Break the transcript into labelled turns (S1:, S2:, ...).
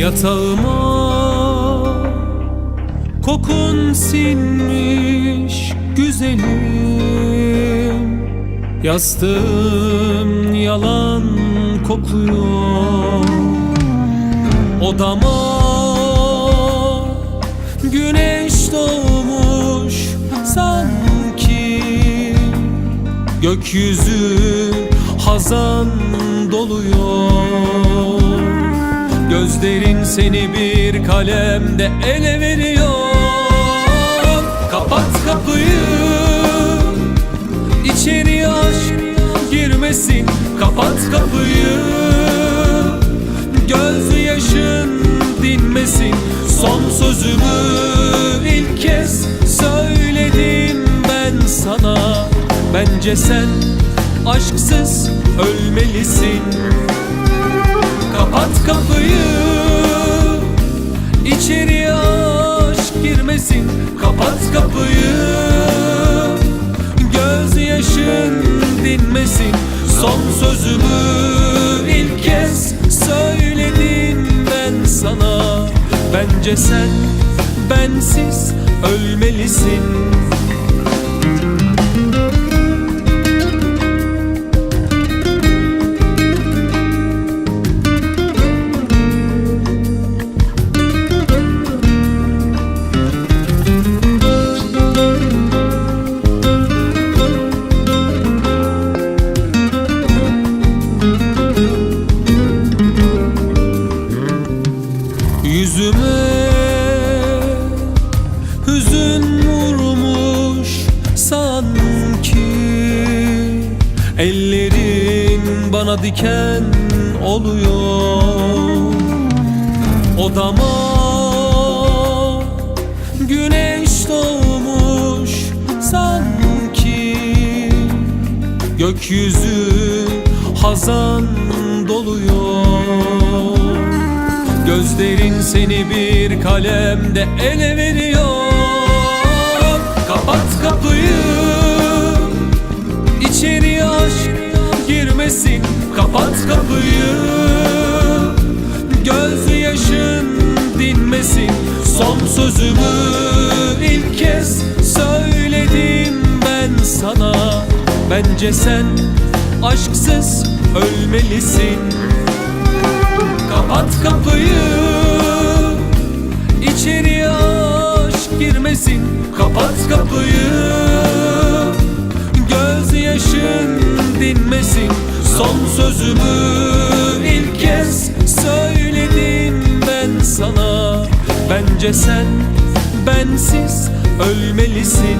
S1: Yatağıma kokun sinmiş güzelim, yastığım yalan kokuyor. Odama güneş doğmuş sanki, gökyüzü hazan doluyor. Gözlerin seni bir kalemde ele veriyor. Kapat kapıyı, içeri aşk girmesin. Kapat kapıyı, gözyaşın dinmesin. Son sözümü ilk kez söyledim ben sana. Bence sen aşksız ölmelisin. Kapat kapıyı, içeri aşk girmesin. Kapat kapıyı, gözyaşın dinmesin. Son sözümü ilk kez söyledim ben sana. Bence sen bensiz ölmelisin. Yüzüme hüzün vurmuş sanki, ellerin bana diken oluyor. Odama güneş doğmuş sanki, gökyüzü hazan doluyor. Gözlerin seni bir kalemde ele veriyor. Kapat kapıyı, içeri aşk girmesin. Kapat kapıyı, gözyaşın dinmesin. Son sözümü ilk kez söyledim ben sana. Bence sen aşksız ölmelisin. Kapat kapıyı, içeri aşk girmesin. Kapat kapıyı, gözyaşın dinmesin. Son sözümü ilk kez söyledim ben sana. Bence sen bensiz ölmelisin.